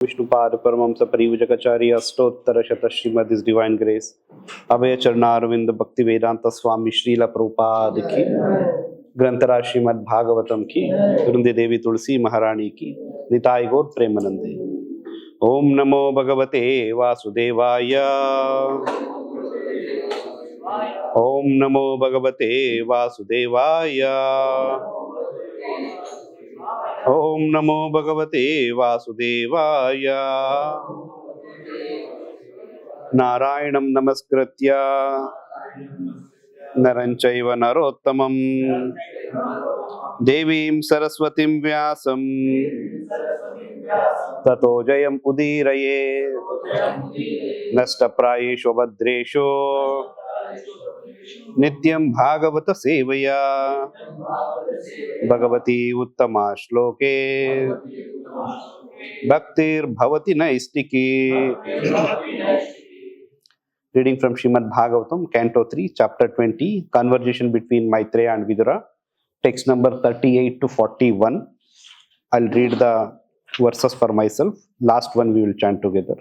Vishnupad Paramahamsa Parivajakacarya Astotara Shata Srimad His Divine Grace Abhay Charnarvind Bhakti Vedanta Swami Srila Prabhupada ki Grantharaj Srimad Bhagavatam ki Vrindavan Devi Tulsi Maharani ki Nitai Gaur Premanande Om Namo Bhagavate Vasudevaya Om Namo Bhagavate Vasudevaya Om Namo Bhagavate Vasudevaya Narayanam Namaskritya Naranchaiva Narottamam Devim Saraswatim Vyasam Tato Jayam Udiraye Nashtaprayesho Bhadresho Nityam Bhagavata Sevaya Bhagavati Uttama Shloke Bhaktir Bhavati Naistiki. Reading from Srimad Bhagavatam, Canto 3, Chapter 20, Conversation between Maitreya and Vidura, text number 38 to 41. I'll read the verses for myself. Last one we will chant together.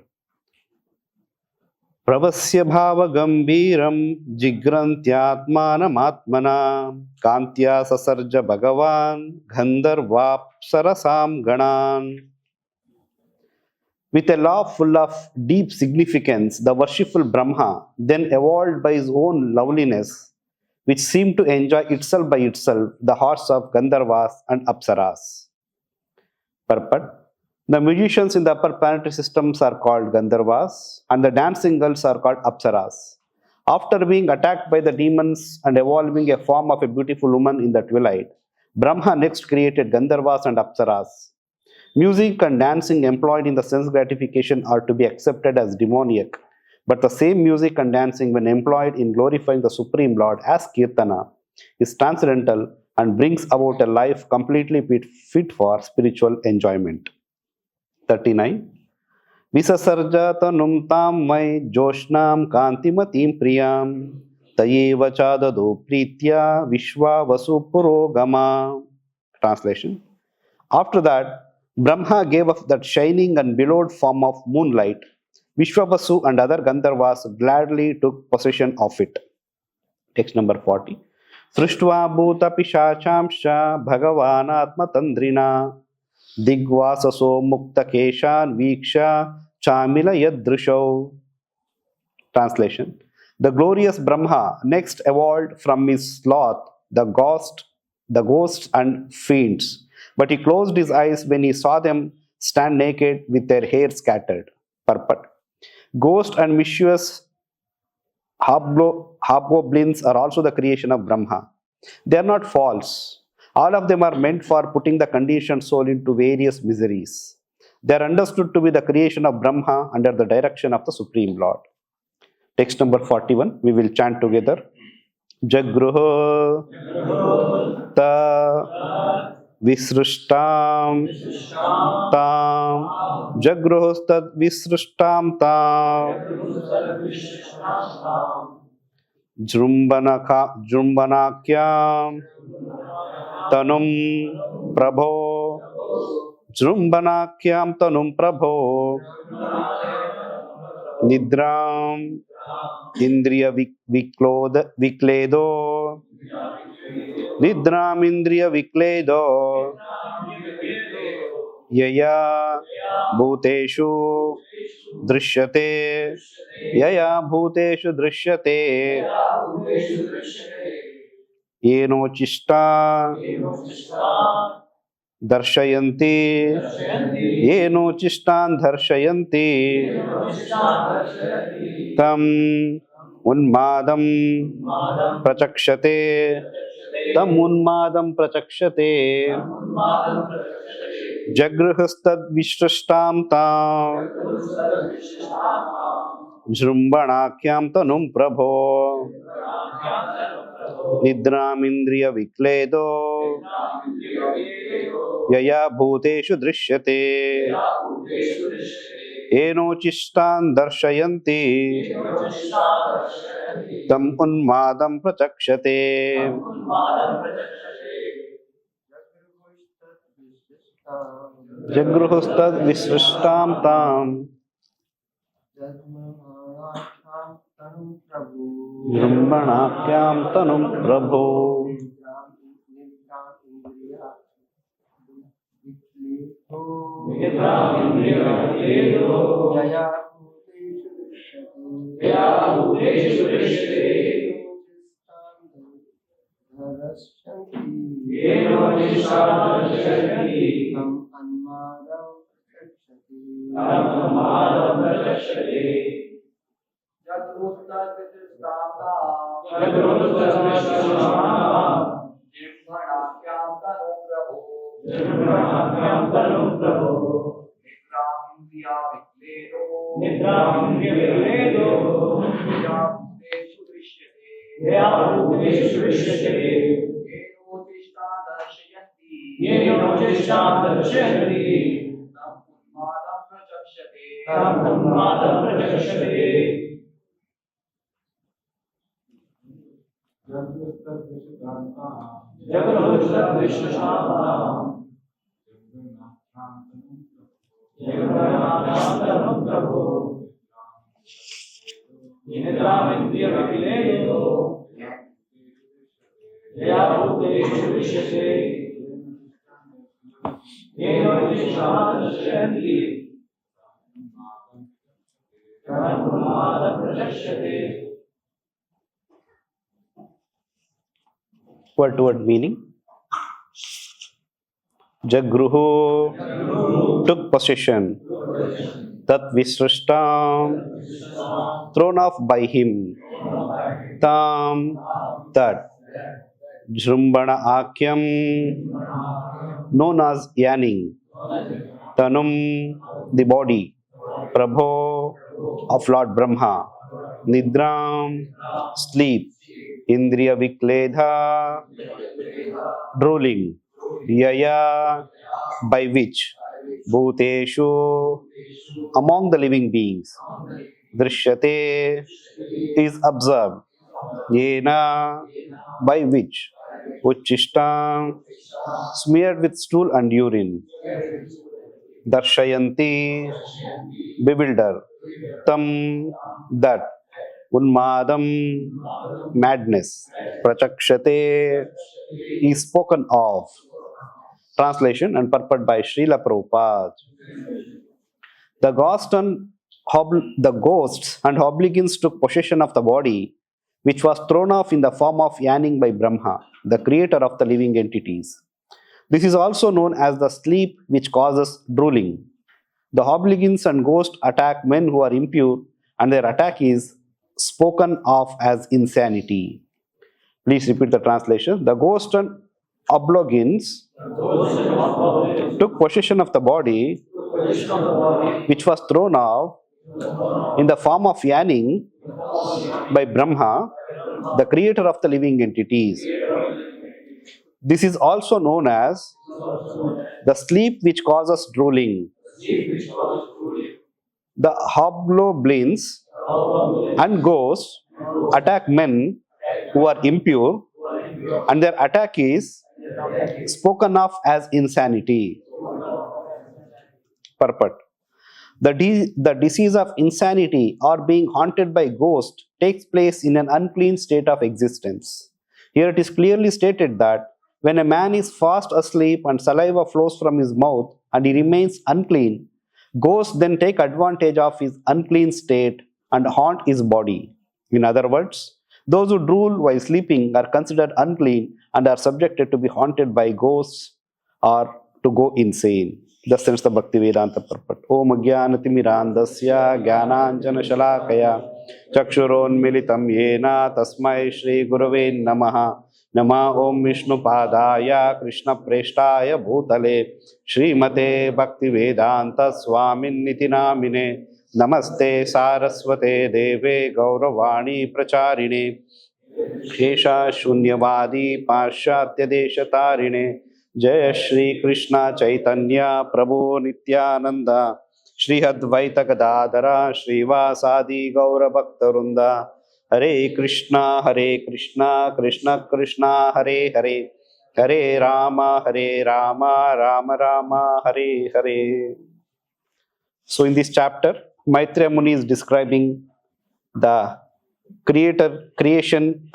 Pravasya bhava gambiram jigrantyatmanam atmana kantya sasarja bhagavan Gandharvapsarasam ganan. With a law full of deep significance, the worshipful Brahmā then evolved by his own loveliness, which seemed to enjoy itself by itself, the hearts of Gandharvas and Apsarās. Purport. The musicians in the upper planetary systems are called Gandharvas, and the dancing girls are called Apsarās. After being attacked by the demons and evolving a form of a beautiful woman in the twilight, Brahmā next created Gandharvas and Apsarās. Music and dancing employed in the sense gratification are to be accepted as demoniac, but the same music and dancing, when employed in glorifying the Supreme Lord as kīrtana, is transcendental and brings about a life completely fit for spiritual enjoyment. 39. Visasarja tanum tam mai joshnam kantimatim priyam tayeva chadado pritya vishwa vasu purogama. Translation. After that, Brahmā gave up that shining and beloved form of moonlight. Vishwavasu and other Gandharvas gladly took possession of it. Text number 40. Srishtva bhuta pishachamsha bhagavan atmatandrina digvasaso mukta keshan viksha chamila yadrishav. Translation. The glorious Brahmā next evolved from his sloth, the ghosts and fiends. But he closed his eyes when he saw them stand naked with their hair scattered. Purport. Ghosts and mischievous hobgoblins are also the creation of Brahmā. They are not false. All of them are meant for putting the conditioned soul into various miseries. They are understood to be the creation of Brahmā under the direction of the Supreme Lord. Text number 41. We will chant together. Jagruho ta Visrishtam tam Jagruhostad Visrishtam tam Jrumbanakyam Tanum Prabho Jrumbanakyam Tanum Prabho Nidram Indriya Vikledo Nidram Indriya Vikledo Yaya Bhuteshu Drishyate Yaya Bhuteshu Drishyate Yeno Chishta Darshayanti Yeno Chistan Darshayanti Tam Unmadam Prachakshate Tam Unmadam Prachakshate Jagruhastad Vishrashtam Tam Jrumbanakyam Tanum Prabho Nidram Indriya Vikledo Yaya Bhuteshu Drishyate Eno Chistan Darshayanti Tam Unmadam Prachakshate Jagruhustad visrishtam tam Brahmanakyam tanum prabhu. Word to word meaning. Jagruhu took possession. Tat visrishtam thrown off by him. Tam that. Jrumbana akyam known as yanning. Tanum the body. Prabho of Lord Brahma. Nidram sleep. Indriya vikledha drooling. Yaya by which. Bhuteshu among the living beings. Drishyate is observed. Yena by which. Uchishtam smeared with stool and urine. Darshayanti bewilder. Tam that. Unmadam madness. Prachakshate is spoken of. Translation and purport by Srila Prabhupada. The ghosts and hobgoblins took possession of the body, which was thrown off in the form of yanning by Brahma, the creator of the living entities. This is also known as the sleep which causes drooling. The hobgoblins and ghosts attack men who are impure, and their attack is spoken of as insanity. Please repeat the translation. The ghosts and hobgoblins took possession of the body, which was thrown off in the form of yanning by Brahma, the creator of the living entities. This is also known as the sleep which causes drooling. The hobgoblins and ghosts attack men who are impure, and their attack is spoken of as insanity. Purport. The disease of insanity or being haunted by ghosts takes place in an unclean state of existence. Here it is clearly stated that when a man is fast asleep and saliva flows from his mouth and he remains unclean, ghosts then take advantage of his unclean state and haunt his body. In other words, those who drool while sleeping are considered unclean and are subjected to be haunted by ghosts or to go insane. Thus ends the Bhakti Vedanta purport. Om Jnanatimirandasya Jnananjana Shalakaya Chakshuronmilitam Yena Tasmai Shri Gurave Namaha. Nama Om Vishnu Padaya Krishna Preshtaya Bhutale Srimate Bhakti Vedanta Swamin Nitinamine Namaste Saraswate Deve Gauravani Pracharine Shesha Shunyavadi Pashatya Deshatarine Jaya Shri Krishna Chaitanya Prabhu Nityananda Shri Advaita Gadadhara Shri Vasadi Gaura Bhaktarunda Hare Krishna Krishna Krishna Hare Hare Hare Rama, Hare Rama, Rama Rama, Hare Hare. So in this chapter, Maitreya Muni is describing the creation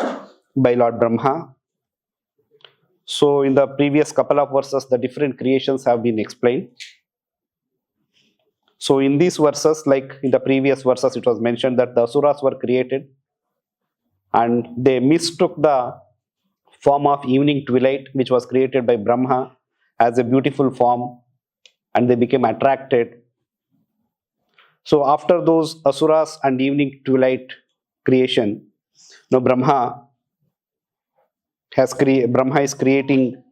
by Lord Brahma. So in the previous couple of verses, the different creations have been explained. So in these verses, like in the previous verses, it was mentioned that the Asuras were created and they mistook the form of evening twilight, which was created by Brahma, as a beautiful form, and they became attracted. So after those Asuras and evening twilight creation, now Brahma is creating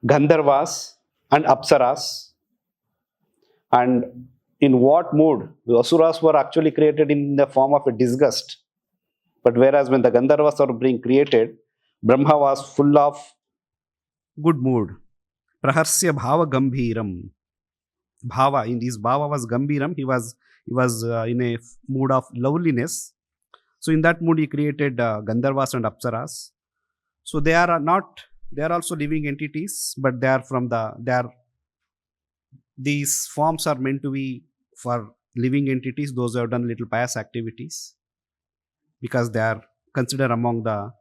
Gandharvas and Apsarās. And in what mood? The Asuras were actually created in the form of a disgust. But whereas when the Gandharvas are being created, Brahma was full of good mood. Praharsya bhava gambhiram. Bhava, in his bhava was gambhiram. He was in a mood of loveliness. So in that mood he created Gandharvas and Apsarās. So they are also living entities, but these forms are meant to be for living entities, those who have done little pious activities, because they are considered among the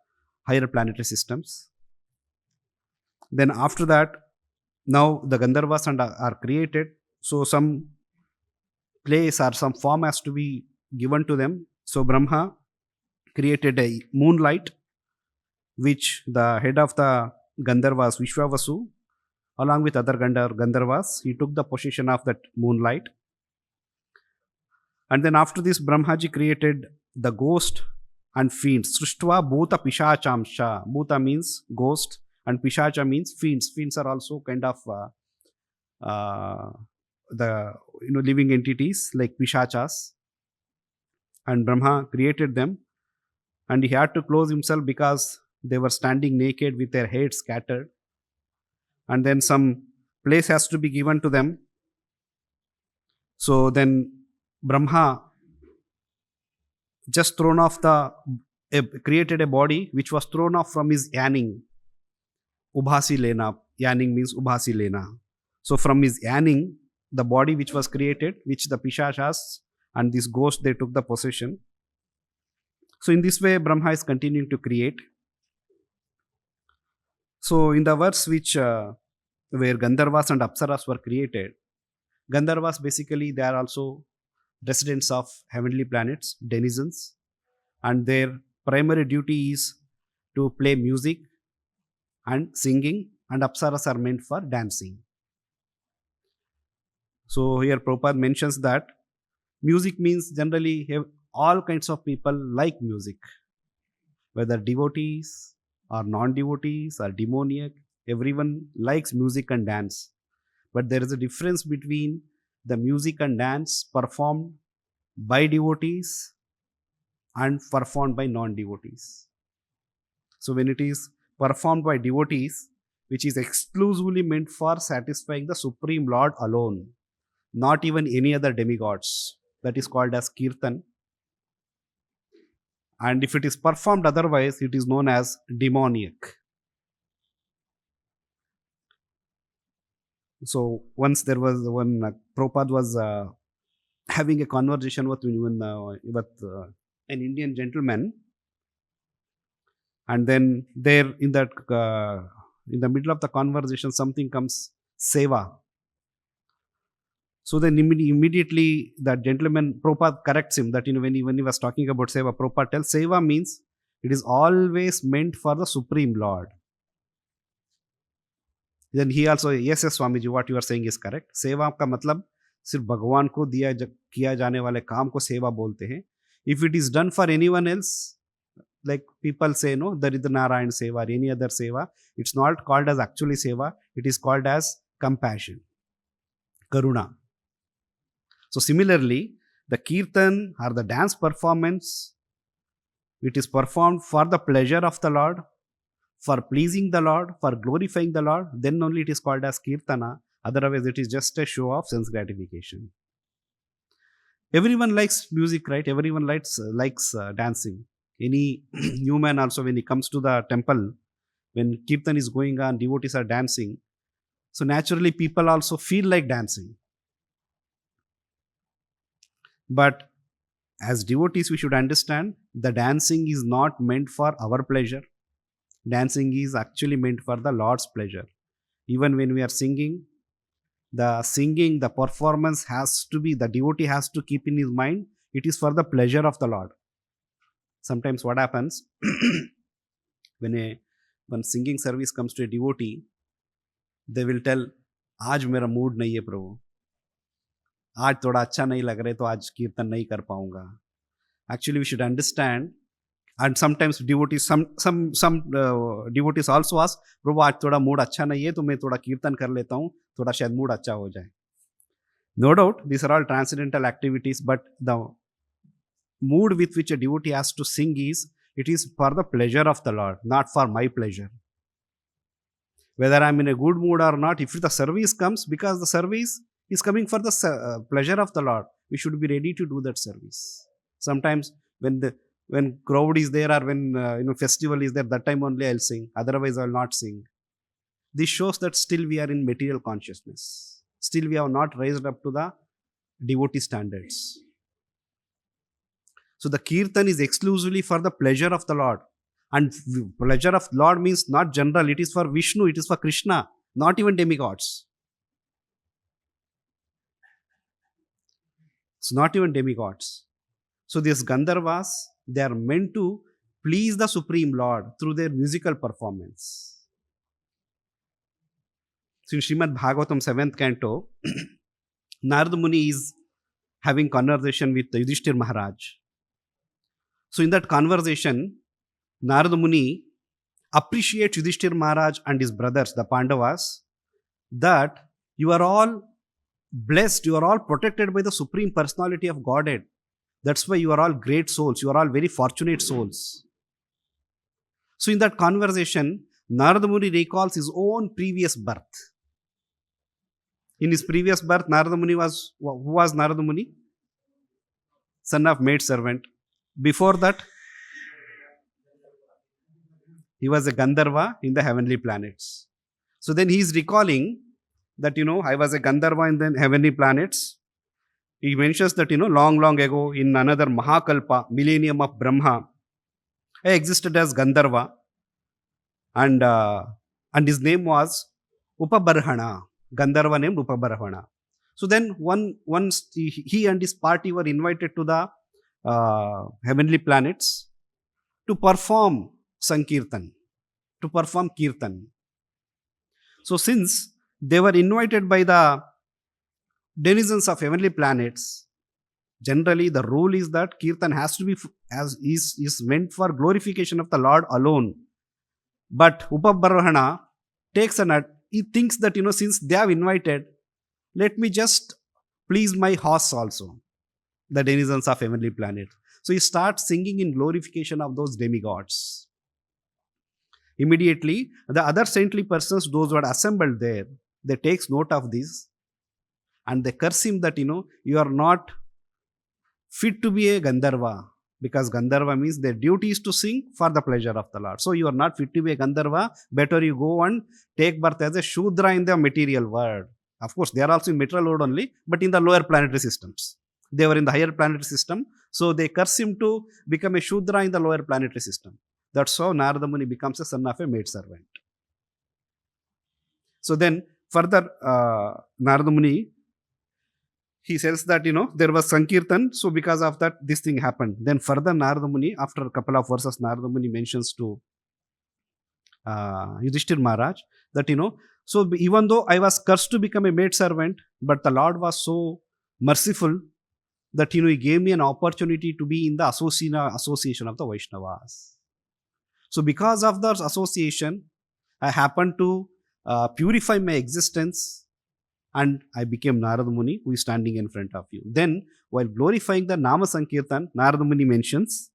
higher planetary systems. Then after that, now the Gandharvas are created, so some place or some form has to be given to them. So Brahma created a moonlight, which the head of the Gandharvas, Vishwavasu, along with other Gandharvas, he took the possession of that moonlight. And then after this, Brahmaji created the ghost and fiends. Srishtva bhuta pishachamsha. Bhuta means ghost and pishacha means fiends. Fiends are also kind of the living entities like pishachas. And Brahma created them, and he had to close himself because they were standing naked with their heads scattered. And then some place has to be given to them. So then Brahma just created a body which was thrown off from his yanning. Ubhasi lena. Yanning means ubhasi lena. So from his yanning, the body which was created, which the pishachas and this ghost, they took the possession. So in this way, Brahma is continuing to create. So in the verse where Gandharvas and Apsaras were created, Gandharvas basically they are also residents of heavenly planets, denizens, and their primary duty is to play music and singing, and Apsaras are meant for dancing. So here Prabhupada mentions that music means generally all kinds of people like music, whether devotees or non-devotees or demoniac, everyone likes music and dance. But there is a difference between the music and dance performed by devotees and performed by non-devotees. So when it is performed by devotees, which is exclusively meant for satisfying the Supreme Lord alone, not even any other demigods, that is called as kīrtana. And if it is performed otherwise, it is known as demoniac. So once there was Prabhupada was having a conversation with an Indian gentleman, and then there in the middle of the conversation something comes seva. So then immediately that gentleman, Prabhupada corrects him that when he was talking about seva, Prabhupada tells seva means it is always meant for the Supreme Lord. Then he also, yes Swamiji, what you are saying is correct. Seva का मतलब सिर्फ भगवान को किया जाने वाले काम को सेवा बोलते हैं. If it is done for anyone else, like people say no, Daridra Narayan seva or any other seva, it's not called as actually seva. It is called as compassion, karuna. So similarly, the kirtan or the dance performance, it is performed for the pleasure of the Lord, for pleasing the Lord, for glorifying the Lord, then only it is called as kirtana. Otherwise, it is just a show of sense gratification. Everyone likes music, right? Everyone likes dancing. Any human also, when he comes to the temple, when kirtan is going on, devotees are dancing. So naturally, people also feel like dancing. But as devotees, we should understand the dancing is not meant for our pleasure. Dancing is actually meant for the Lord's pleasure. Even when we are singing, the performance has to be, the devotee has to keep in his mind, it is for the pleasure of the Lord. Sometimes what happens, when singing service comes to a devotee, they will tell, आज मेरा mood नहीं है प्रभु, आज थोड़ा अच्छा नहीं लग रहा है तो आज कीर्तन नहीं कर पाऊंगा. Actually, we should understand, and sometimes devotees, some devotees also ask, प्रभु आज थोड़ा मूड अच्छा नहीं है तो मैं थोड़ा कीर्तन कर लेता हूँ, थोड़ा शायद मूड अच्छा हो जाए. No doubt, these are all transcendental activities, but the mood with which a devotee has to sing is, it is for the pleasure of the Lord, not for my pleasure. Whether I'm in a good mood or not, if the service comes, because the service is coming for the pleasure of the Lord, we should be ready to do that service. Sometimes when crowd is there, or when festival is there, that time only I'll sing. Otherwise, I'll not sing. This shows that still we are in material consciousness. Still we have not raised up to the devotee standards. So the kirtan is exclusively for the pleasure of the Lord. And pleasure of Lord means not general. It is for Vishnu. It is for Krishna. Not even demigods. It's not even demigods. So these Gandharvas, they are meant to please the Supreme Lord through their musical performance. So in Srimad Bhagavatam 7th canto, Narada Muni is having conversation with Yudhishthir Maharaj. So in that conversation, Narada Muni appreciates Yudhishthir Maharaj and his brothers, the Pandavas, that you are all blessed, you are all protected by the Supreme Personality of Godhead. That's why you are all great souls, you are all very fortunate souls. So in that conversation, Narada Muni recalls his own previous birth. In his previous birth, Narada Muni was, who was Narada Muni? Son of maid servant. Before that, he was a Gandharva in the heavenly planets. So then he is recalling that, I was a Gandharva in the heavenly planets. He mentions that, long ago in another Mahakalpa, millennium of Brahmā, I existed as Gandharva, and his name was Upabarhana. Gandharva named Upabarhana. So then once he and his party were invited to the heavenly planets to perform Sankirtan, to perform Kirtan. So since they were invited by the denizens of heavenly planets, generally the rule is that Kirtan has to be, is meant for glorification of the Lord alone. But Upabarhana takes he thinks that, since they have invited, let me just please my horse also, the denizens of heavenly planet. So he starts singing in glorification of those demigods. Immediately, the other saintly persons, those who had assembled there, they takes note of this and they curse him that, you are not fit to be a Gandharva, because Gandharva means their duty is to sing for the pleasure of the Lord. So you are not fit to be a Gandharva, better you go and take birth as a Shudra in the material world. Of course, they are also in material world only, but in the lower planetary systems. They were in the higher planetary system, so they curse him to become a Shudra in the lower planetary system. That's how Narada Muni becomes a son of a maidservant. So then further, Narada Muni, he says that, there was Sankirtan, so because of that, this thing happened. Then further Narada Muni, after a couple of verses, Narada Muni mentions to Yudhishthir Maharaj that, so even though I was cursed to become a maidservant, but the Lord was so merciful that, he gave me an opportunity to be in the association of the Vaishnavas. So because of that association, I happened to purify my existence and I became Narada Muni, who is standing in front of you. Then, while glorifying the Nama Sankirtan, Narada Muni mentions,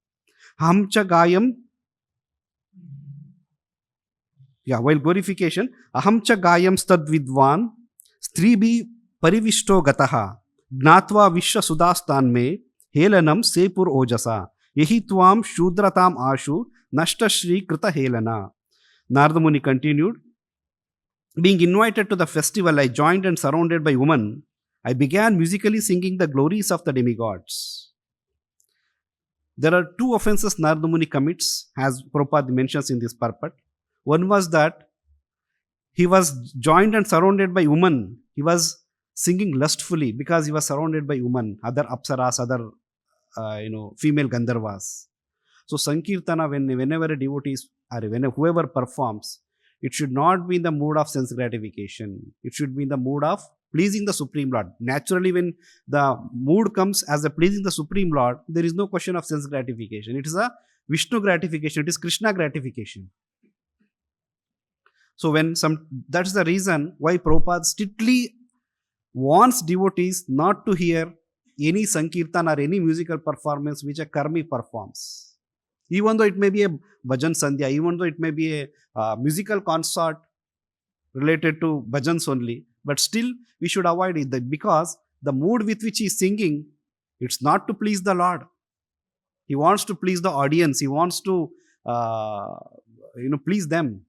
Ahamcha Gayam, while glorification, Ahamcha Gayam Stad Vidvan, Stribi Parivishto Gataha, Gnatva Vishwa Sudastan me, Helanam Sepur Ojasa, Yehi Tvam Shudratam Ashu, Nashta Shri Krita Helana. Narada Muni continued, being invited to the festival, I joined and surrounded by women. I began musically singing the glories of the demigods. There are two offenses Narada Muni commits, as Prabhupada mentions in this purport. One was that he was joined and surrounded by women. He was singing lustfully because he was surrounded by women, other Apsarās, other female Gandharvas. So Sankirtana, whenever a devotee or whoever performs, it should not be in the mood of sense gratification. It should be in the mood of pleasing the Supreme Lord. Naturally, when the mood comes as a pleasing the Supreme Lord, there is no question of sense gratification. It is a Vishnu gratification. It is Krishna gratification. So that's the reason why Prabhupada strictly wants devotees not to hear any Sankirtan or any musical performance which a karmi performs. Even though it may be a bhajan sandhya, even though it may be a musical concert related to bhajans only, but still we should avoid it because the mood with which he is singing, it's not to please the Lord. He wants to please the audience. He wants to please them.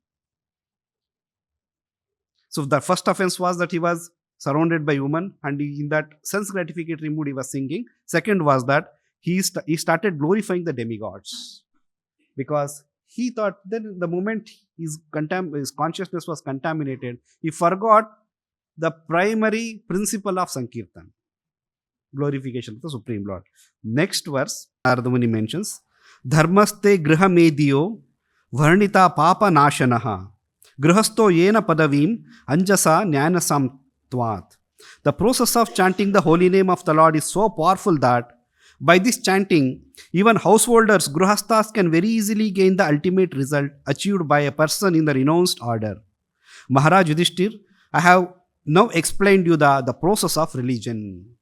So the first offense was that he was surrounded by women, and in that sense gratificatory mood he was singing. Second was that he started glorifying the demigods, because he thought that the moment his consciousness was contaminated, he forgot the primary principle of Sankirtan, glorification of the Supreme Lord. Next verse, Narada Muni mentions, Dharmaste griha mediyo varnita papa nashanaha grihasto yena padavim anjasa jnanasam tvat. The process of chanting the holy name of the Lord is so powerful that by this chanting, even householders, grihastas, can very easily gain the ultimate result achieved by a person in the renounced order. Maharaj Yudhishthir, I have now explained you the process of religion.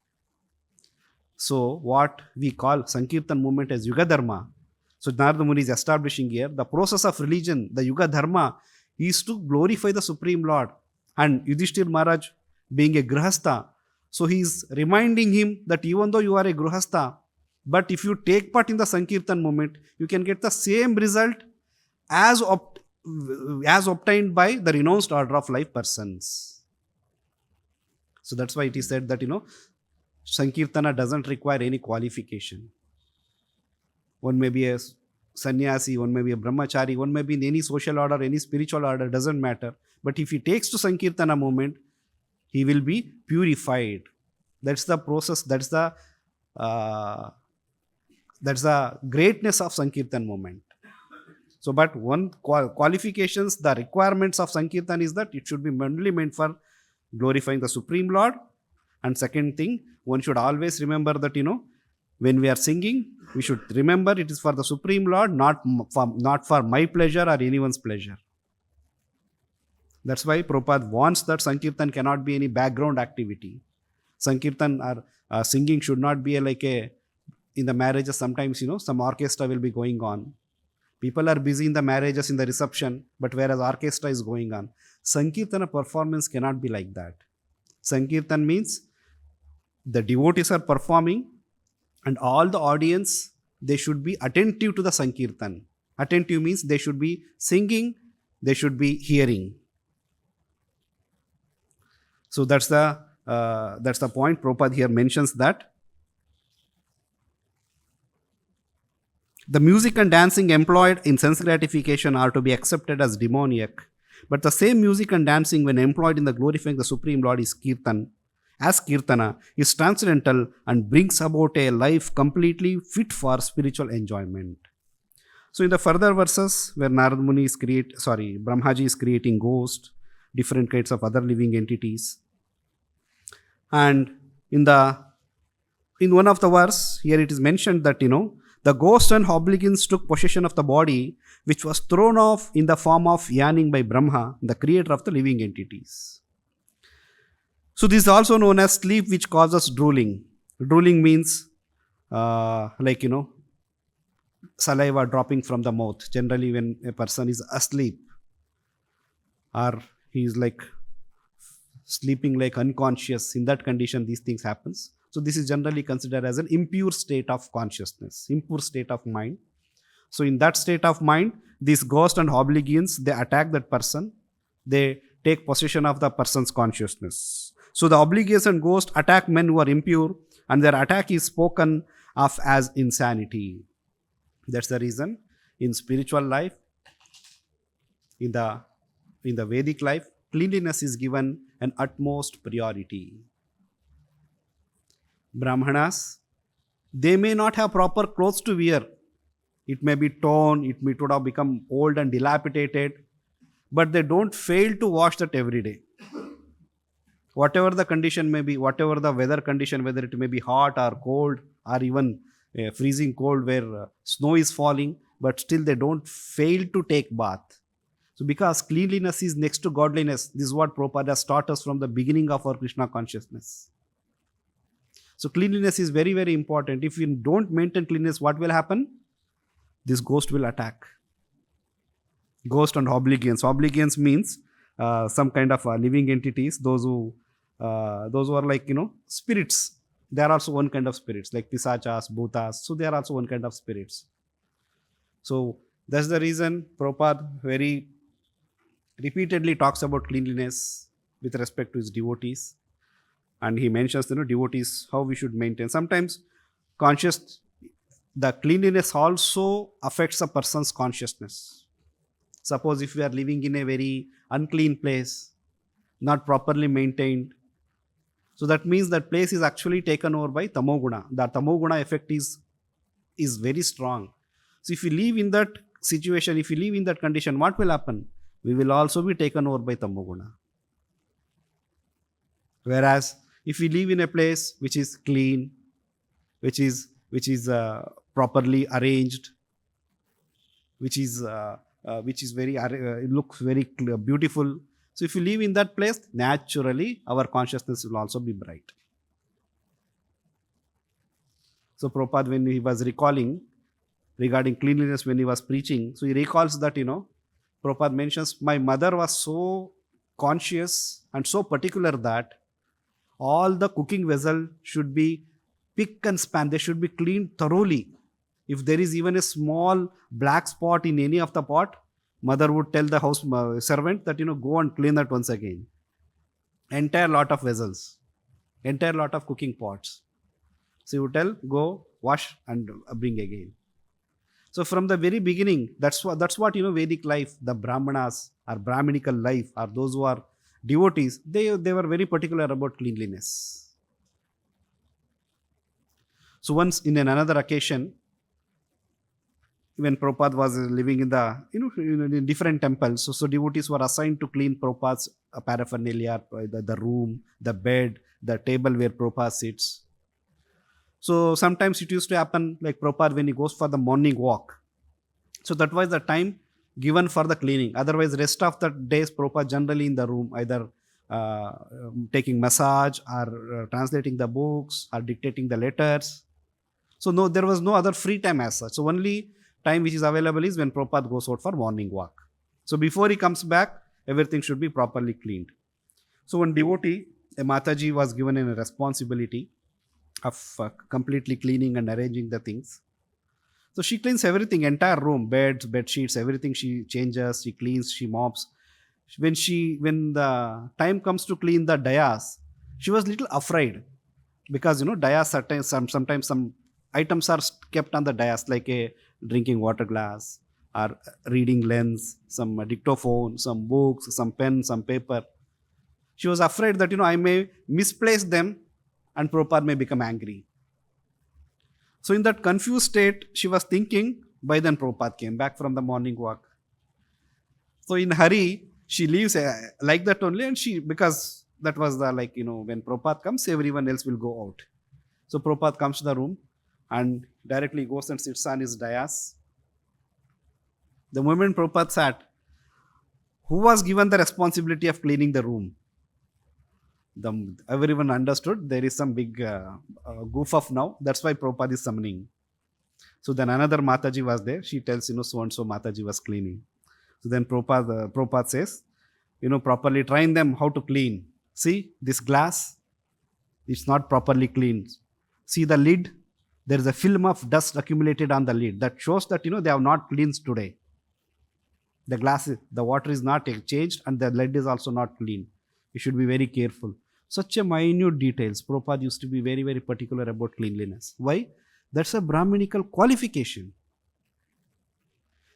So what we call Sankirtan movement as Yuga Dharma. So Narada Muni is establishing here the process of religion, the Yuga Dharma, is to glorify the Supreme Lord. And Yudhishthir Maharaj, being a grihasta, so he is reminding him that even though you are a grihasta, but if you take part in the Sankirtan movement, you can get the same result as obtained by the renounced order of life persons. So that's why it is said that, Sankirtana doesn't require any qualification. One may be a sannyasi, one may be a brahmachari, one may be in any social order, any spiritual order, doesn't matter. But if he takes to Sankirtana movement, he will be purified. That's the process, that's the greatness of Sankirtan movement. So, but one qualifications, the requirements of Sankirtan is that it should be only meant for glorifying the Supreme Lord. And second thing, one should always remember that, when we are singing, we should remember it is for the Supreme Lord, not for my pleasure or anyone's pleasure. That's why Prabhupada wants that Sankirtan cannot be any background activity. Sankirtan or singing should not be in the marriages sometimes, some orchestra will be going on. People are busy in the marriages, in the reception, but whereas orchestra is going on. Sankirtana performance cannot be like that. Sankirtan means the devotees are performing and all the audience, they should be attentive to the Sankirtan. Attentive means they should be singing, they should be hearing. So that's the point. Prabhupada here mentions that the music and dancing employed in sense gratification are to be accepted as demoniac. But the same music and dancing when employed in the glorifying the Supreme Lord is kīrtana, is transcendental and brings about a life completely fit for spiritual enjoyment. So in the further verses where Brahmaji is creating ghosts, different kinds of other living entities. And in one of the verse, here it is mentioned that, the ghosts and hobgoblins took possession of the body, which was thrown off in the form of yawning by Brahmā, the creator of the living entities. So this is also known as sleep, which causes drooling. Drooling means saliva dropping from the mouth. Generally when a person is asleep or he is sleeping unconscious, in that condition these things happens. So this is generally considered as an impure state of consciousness, impure state of mind. So in that state of mind, these ghosts and obligans, they attack that person. They take possession of the person's consciousness. So the obligans and ghosts attack men who are impure, and their attack is spoken of as insanity. That's the reason in spiritual life, in the Vedic life, cleanliness is given an utmost priority. Brahmanas, they may not have proper clothes to wear. It may be torn, it would have become old and dilapidated, but they don't fail to wash that every day. Whatever the condition may be, whatever the weather condition, whether it may be hot or cold or even freezing cold where snow is falling, but still they don't fail to take bath. So because cleanliness is next to godliness, this is what Prabhupada has taught us from the beginning of our Krishna consciousness. So cleanliness is very, very important. If you don't maintain cleanliness, what will happen? This ghost will attack. Ghost and obligans. Obligans means some kind of living entities, those who are like, spirits. They are also one kind of spirits, like pisachas, bhutas. So they are also one kind of spirits. So that's the reason Prabhupada very repeatedly talks about cleanliness with respect to his devotees. And he mentions, devotees, how we should maintain. Sometimes the cleanliness also affects a person's consciousness. Suppose if we are living in a very unclean place, not properly maintained, so that means that place is actually taken over by tamoguna. The tamoguna effect is very strong. So if you live in that situation, if you live in that condition, what will happen? We will also be taken over by tamoguna. Whereas if we live in a place which is clean, which is properly arranged, which is very it looks very beautiful. So if you live in that place, naturally our consciousness will also be bright. So Prabhupada, when he was recalling regarding cleanliness when he was preaching, so he recalls that, Prabhupada mentions, my mother was so conscious and so particular that all the cooking vessel should be pick and span. They should be cleaned thoroughly. If there is even a small black spot in any of the pot, mother would tell the house servant that, go and clean that once again. Entire lot of vessels, entire lot of cooking pots. So you would tell, go wash and bring again. So from the very beginning, that's what Vedic life, the Brahmanas or Brahminical life, or those who are devotees, they were very particular about cleanliness. So once in another occasion, when Prabhupada was living in the in different temples, so devotees were assigned to clean Prabhupada's paraphernalia, the room, the bed, the table where Prabhupada sits. So sometimes it used to happen like Prabhupada when he goes for the morning walk. So that was the time given for the cleaning. Otherwise, rest of the days Prabhupada generally in the room, either taking massage or translating the books or dictating the letters. So no, there was no other free time as such. So only time which is available is when Prabhupada goes out for morning walk. So before he comes back, everything should be properly cleaned. So one devotee, a Mataji, was given a responsibility of completely cleaning and arranging the things. So she cleans everything, entire room, beds, bed sheets, everything she changes, she cleans, she mops. When the time comes to clean the dayas, she was little afraid because dayas sometimes some items are kept on the dayas, like a drinking water glass or reading lens, some dictaphone, some books, some pen, some paper. She was afraid that I may misplace them and Prabhupada may become angry. So in that confused state, she was thinking. By then Prabhupada came back from the morning walk. So in hurry, she leaves like that only, and because that was the when Prabhupada comes, everyone else will go out. So Prabhupada comes to the room and directly goes and sits on his dais. The moment Prabhupada sat, who was given the responsibility of cleaning the room? Everyone understood there is some big goof off now. That's why Prabhupada is summoning. So then another Mataji was there. She tells, so and so Mataji was cleaning. So then Prabhupada says, properly train them how to clean. See this glass, it's not properly cleaned. See the lid, there is a film of dust accumulated on the lid. That shows that, they have not cleansed today. The glass, the water is not changed and the lid is also not clean. You should be very careful. Such a minute details. Prabhupada used to be very, very particular about cleanliness. Why? That's a Brahminical qualification.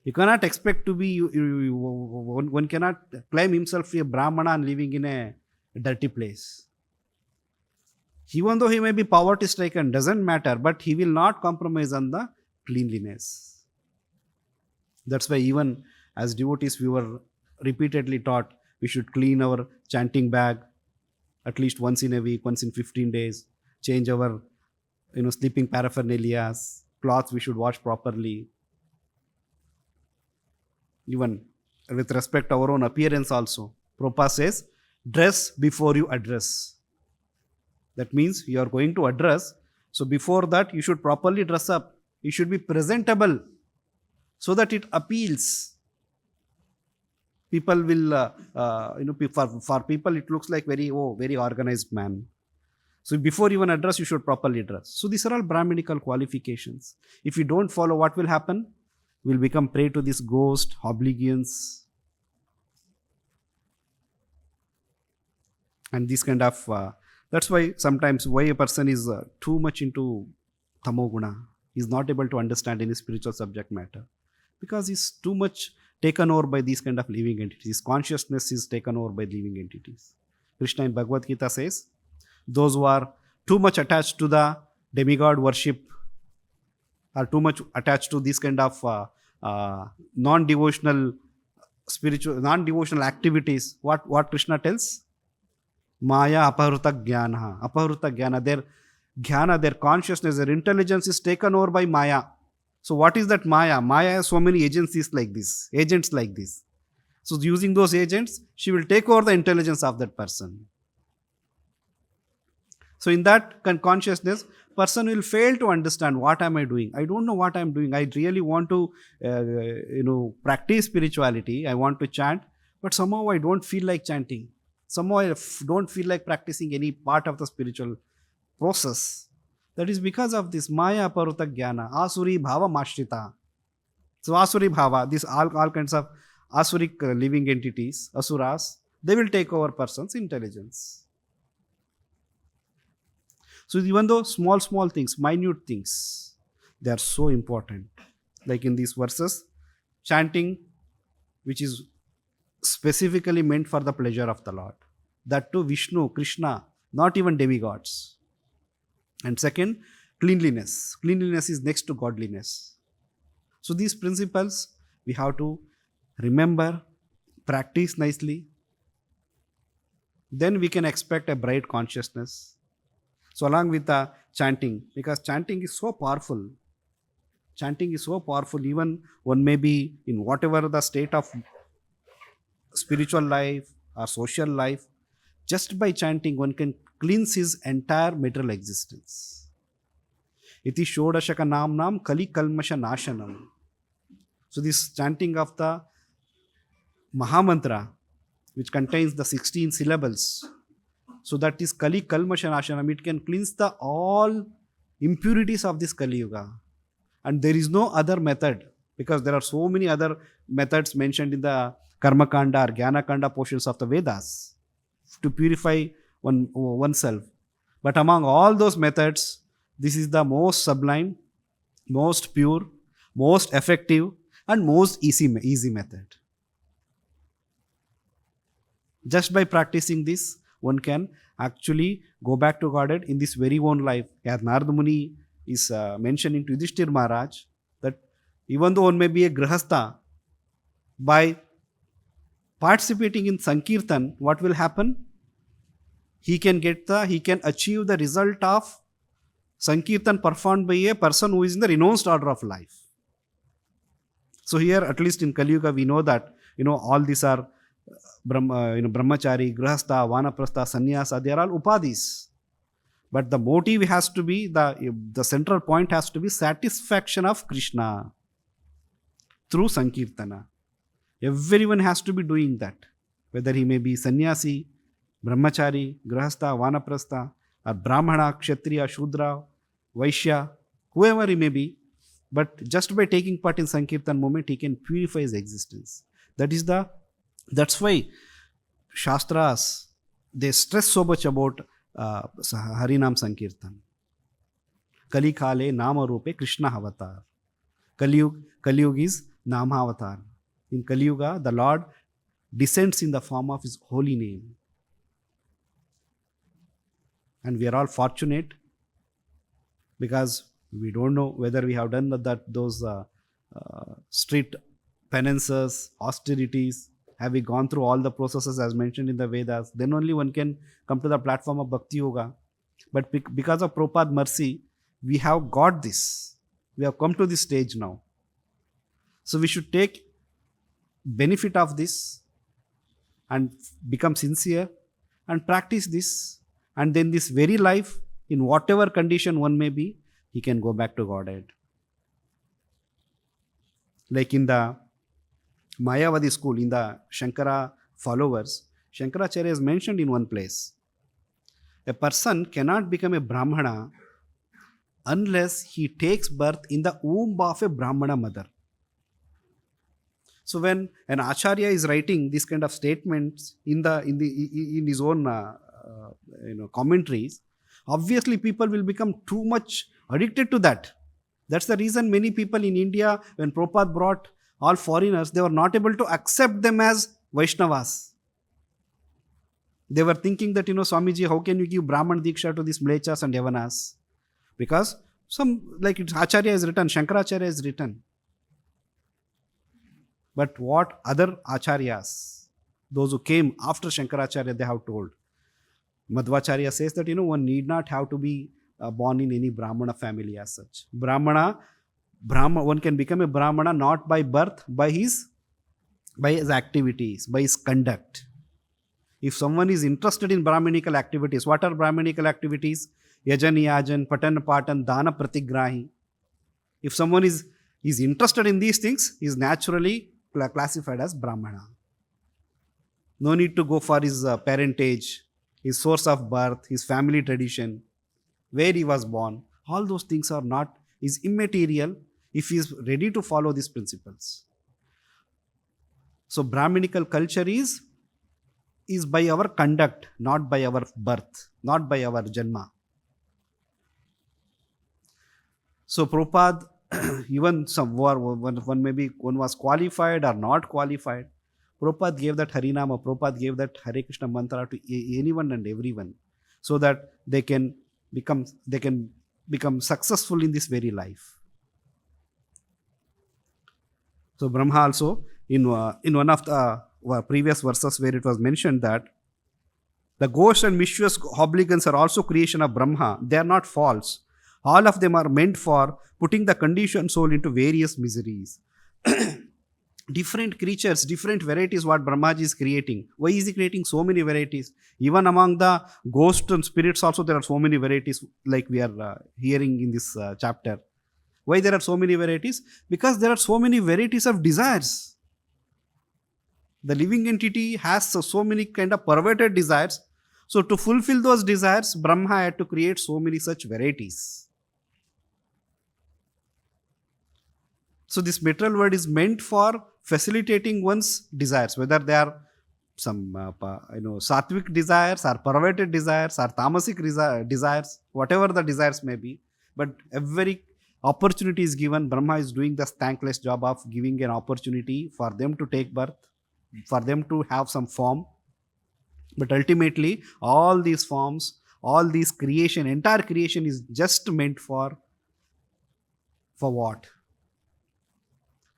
You cannot expect to be, one cannot claim himself a Brahmana and living in a dirty place. Even though he may be poverty stricken, doesn't matter, but he will not compromise on the cleanliness. That's why even as devotees, we were repeatedly taught we should clean our chanting bag at least once in a week, once in 15 days, change our sleeping paraphernalia, clothes we should wash properly. Even with respect to our own appearance also, Prabhupada says, dress before you address. That means you are going to address, so before that you should properly dress up. You should be presentable so that it appeals. People will, for people it looks like very organized man. So before even address, you should properly dress. So these are all Brahminical qualifications. If you don't follow, what will happen? We'll become prey to this ghost, oblivions, and this kind of, that's why sometimes why a person is too much into tamoguna. He's not able to understand any spiritual subject matter because he's too much taken over by these kind of living entities. His consciousness is taken over by living entities. Krishna in Bhagavad Gita says, those who are too much attached to the demigod worship are too much attached to this kind of non-devotional activities. What Krishna tells? Maya apahruta jnana. Their jnana, their consciousness, their intelligence is taken over by Maya. So what is that Maya? Maya has so many agencies like this, agents like this. So using those agents, she will take over the intelligence of that person. So in that consciousness, person will fail to understand what am I doing. I don't know what I'm doing. I really want to, practice spirituality. I want to chant, but somehow I don't feel like chanting. Somehow I don't feel like practicing any part of the spiritual process. That is because of this Maya Aparuta Jnana, Asuri Bhava Mashrita. So Asuri Bhava, these all kinds of Asuric living entities, Asuras, they will take over person's intelligence. So even though small things, minute things, they are so important. Like in these verses, chanting, which is specifically meant for the pleasure of the Lord. That too Vishnu, Krishna, not even demigods. And second, cleanliness. Cleanliness is next to godliness. So these principles we have to remember, practice nicely. Then we can expect a bright consciousness. So along with the chanting, because chanting is so powerful. Chanting is so powerful, even one may be in whatever the state of spiritual life or social life, just by chanting one can cleanse his entire material existence. Iti shodashaka namnam kali kalmasha nashanam. So this chanting of the Mahamantra, which contains the 16 syllables, so that is kali kalmasha nashanam. It can cleanse the all impurities of this Kali Yuga. And there is no other method, because there are so many other methods mentioned in the Karma Kanda or Jnana Kanda portions of the Vedas to purify oneself. But among all those methods, this is the most sublime, most pure, most effective, and most easy method. Just by practicing this, one can actually go back to Godhead in this very own life. As Narada Muni is mentioning to Yudhishthir Maharaj, that even though one may be a grihastha, by participating in Sankirtan, what will happen? He can achieve the result of Sankirtan performed by a person who is in the renounced order of life. So here, at least in Kali Yuga, we know that, all these are brahmachari, grihastha, vanaprastha, sannyasa, they are all upadhis. But the motive has to be, the central point has to be satisfaction of Krishna through Sankirtana. Everyone has to be doing that, whether he may be sannyasi, brahmachari, grihastha, vanaprastha, or brahmana, kshatriya, shudra, vaishya, whoever he may be, but just by taking part in Sankirtan movement, he can purify his existence. That's why Shastras, they stress so much about Harinam Sankirtan. Kali Khale Nama Rupe Krishna Avatar. Kaliyug is Nama Avatar. In Kaliyuga, the Lord descends in the form of his holy name. And we are all fortunate because we don't know whether we have done those strict penances, austerities. Have we gone through all the processes as mentioned in the Vedas? Then only one can come to the platform of Bhakti Yoga. But because of Prabhupada's mercy, we have got this. We have come to this stage now. So we should take benefit of this and become sincere and practice this. And then this very life, in whatever condition one may be, he can go back to Godhead. Like in the Mayavadi school, in the Shankara followers, Shankaracharya is mentioned in one place. A person cannot become a Brahmana unless he takes birth in the womb of a Brahmana mother. So when an Acharya is writing this kind of statements in his own commentaries, obviously people will become too much addicted to that. That's the reason many people in India, when Prabhupada brought all foreigners, they were not able to accept them as Vaishnavas. They were thinking that, Swamiji, how can you give Brahman Diksha to these Mlechas and Yavanas? Because Acharya is written, Shankaracharya is written. But what other Acharyas, those who came after Shankaracharya, they have told. Madhvacharya says that, one need not have to be born in any Brahmana family as such. One can become a Brahmana not by birth, by his activities, by his conduct. If someone is interested in Brahmanical activities, what are Brahmanical activities? Yajan, Yajan, Patan, Patan, Dana, Pratigrahi. If someone is interested in these things, he is naturally classified as Brahmana. No need to go for his parentage, his source of birth, his family tradition, where he was born. All those things is immaterial if he is ready to follow these principles. So Brahmanical culture is by our conduct, not by our birth, not by our janma. So Prabhupada, even one was qualified or not qualified, Prabhupada gave that Harinama, Prabhupada gave that Hare Krishna mantra to anyone and everyone, so that they can become successful in this very life. So Brahma also, in one of the previous verses where it was mentioned that the ghosts and mischievous obligants are also creation of Brahma. They are not false. All of them are meant for putting the conditioned soul into various miseries. Different creatures, different varieties what Brahmaji is creating. Why is he creating so many varieties? Even among the ghosts and spirits also there are so many varieties, like we are hearing in this chapter. Why there are so many varieties? Because there are so many varieties of desires. The living entity has so many kind of perverted desires. So to fulfill those desires, Brahma had to create so many such varieties. So this material world is meant for facilitating one's desires, whether they are some sattvic desires or perverted desires or tamasic desires, whatever the desires may be. But every opportunity is given. Brahma is doing the thankless job of giving an opportunity for them to take birth, for them to have some form. But ultimately, all these forms, all these creation, entire creation is just meant for what?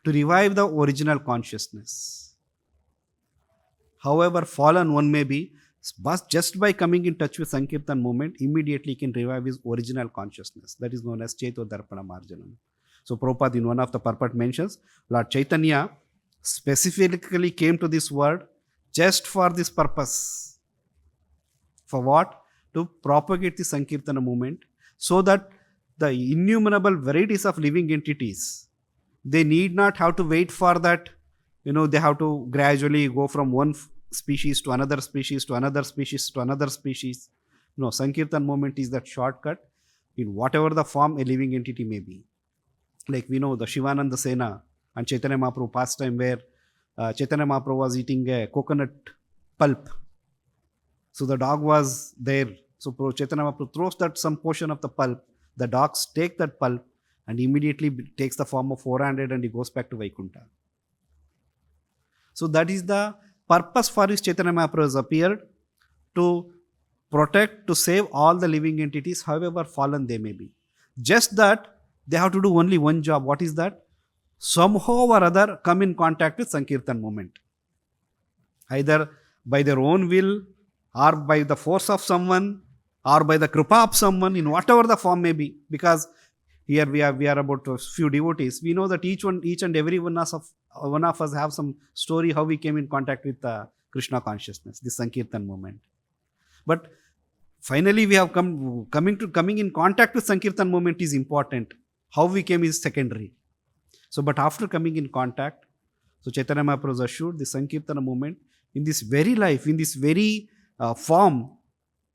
To revive the original consciousness. However fallen one may be, but just by coming in touch with Sankirtan movement, immediately can revive his original consciousness. That is known as Cheto Darpana Marjanam. So Prabhupada in one of the purport mentions, Lord Chaitanya specifically came to this world just for this purpose. For what? To propagate the Sankirtana movement, so that the innumerable varieties of living entities, they need not have to wait for that. They have to gradually go from one species to another species to another species to another species. No, Sankirtan movement is that shortcut. in whatever the form a living entity may be. Like we know the Shivananda Sena and Chaitanya Mahaprabhu pastime where Chaitanya Mahaprabhu was eating a coconut pulp. So the dog was there. So Chaitanya Mahaprabhu throws that some portion of the pulp. The dogs take that pulp and immediately takes the form of 400 and he goes back to Vaikuntha. So that is the purpose for which Chaitanya Mahaprabhu has appeared, to protect, to save all the living entities, however fallen they may be. Just that they have to do only one job. What is that? Somehow or other come in contact with Sankirtan movement. Either by their own will, or by the force of someone, or by the kripa of someone, in whatever the form may be. Because here we are about a few devotees. We know that each and every one of us have some story how we came in contact with Krishna consciousness, the Sankirtan movement. But finally we have coming in contact with Sankirtan movement is important. How we came is secondary. So, but after coming in contact, so Chaitanya Mahaprabhu assured the Sankirtana movement, in this very life, in this very form,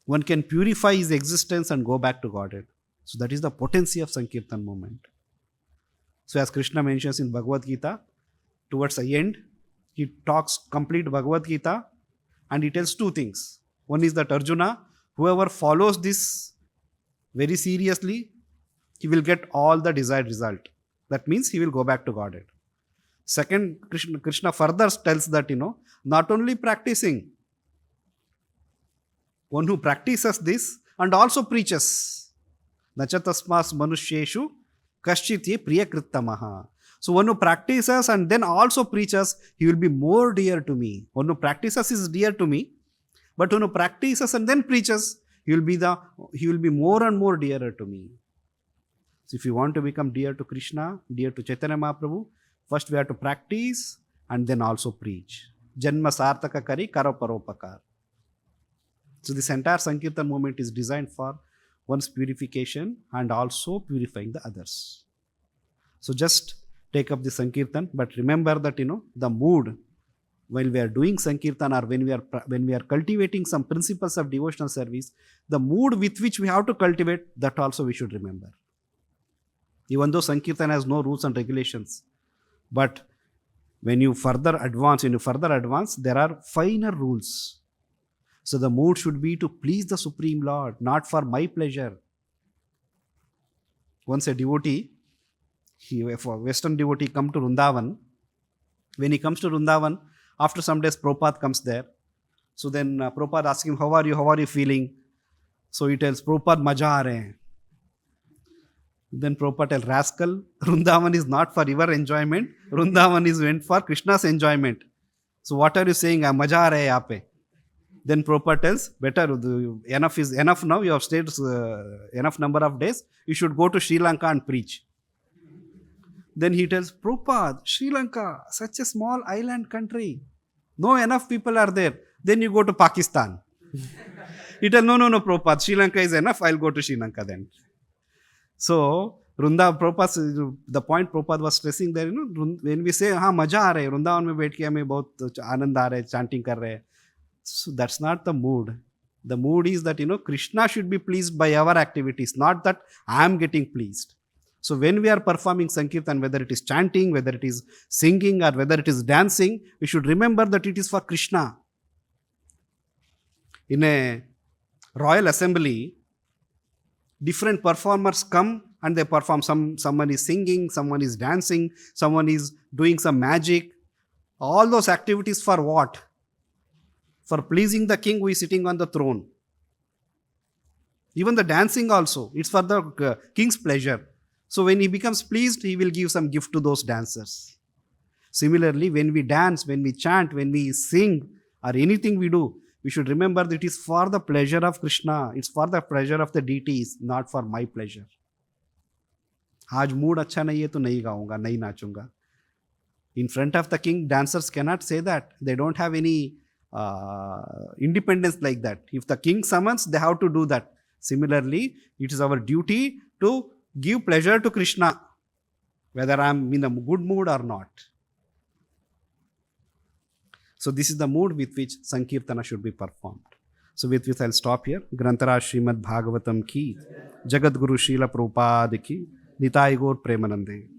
one can purify his existence and go back to Godhead. So that is the potency of Sankirtan movement. So as Krishna mentions in Bhagavad Gita, towards the end, he talks complete Bhagavad Gita and he tells two things. One is that Arjuna, whoever follows this very seriously, he will get all the desired result. That means he will go back to Godhead. Second, Krishna further tells that, not only practicing, one who practices this and also preaches. Nacha tasmas manusheshu kaschitye priya krittamaha. So one who practices and then also preaches, he will be more dear to me. One who practices is dear to me, but one who practices and then preaches, he will be more and more dearer to me. So if you want to become dear to Krishna, dear to Chaitanya Mahaprabhu, first we have to practice and then also preach. Janma sartaka kari karo paropakar. So this entire Sankirtan movement is designed for one's purification and also purifying the others. So just take up the Sankirtan, but remember that the mood while we are doing Sankirtan, or when we are cultivating some principles of devotional service, the mood with which we have to cultivate, that also we should remember. Even though Sankirtan has no rules and regulations, but when you further advance, there are finer rules. So the mood should be to please the Supreme Lord, not for my pleasure. Once a devotee, if a Western devotee come to Vrindavan, when he comes to Vrindavan, after some days Prabhupada comes there. So then Prabhupada asks him, how are you feeling? So he tells, Prabhupada, maja aa rahe hain. Then Prabhupada tells, rascal, Vrindavan is not for your enjoyment. Vrindavan is meant for Krishna's enjoyment. So what are you saying? Maja aa rahe hai yahan pe. Then Prabhupada tells, better, enough is enough now, you have stayed enough number of days, you should go to Sri Lanka and preach. Then he tells, Prabhupada, Sri Lanka, such a small island country, no enough people are there, then you go to Pakistan. He tells, no, Prabhupada, Sri Lanka is enough, I'll go to Sri Lanka then. So, Prabhupada, the point Prabhupada was stressing there, when we say, maja aa raha hai, Vrindavan mein baith ke hame bahut anand aa raha hai, chanting kar rahe hai. So that's not the mood. The mood is that, Krishna should be pleased by our activities, not that I am getting pleased. So when we are performing Sankirtan, whether it is chanting, whether it is singing, or whether it is dancing, we should remember that it is for Krishna. In a royal assembly, different performers come and they perform. Someone is singing, someone is dancing, someone is doing some magic. All those activities for what? For pleasing the king who is sitting on the throne. Even the dancing also, it's for the king's pleasure. So when he becomes pleased, he will give some gift to those dancers. Similarly, when we dance, when we chant, when we sing, or anything we do, we should remember that it is for the pleasure of Krishna. It's for the pleasure of the deities, not for my pleasure. Aaj mood अच्छा नहीं है तो नहीं गाऊंगा, नहीं नाचूंगा. In front of the king, dancers cannot say that. They don't have any independence like that. If the king summons, they have to do that. Similarly, it is our duty to give pleasure to Krishna, whether I am in a good mood or not. So this is the mood with which Sankirtana should be performed. So with which I'll stop here. Grantaraj Srimad Bhagavatam ki Jagadguru Srila Prabhupada ki, Nitai Gaur Premanande.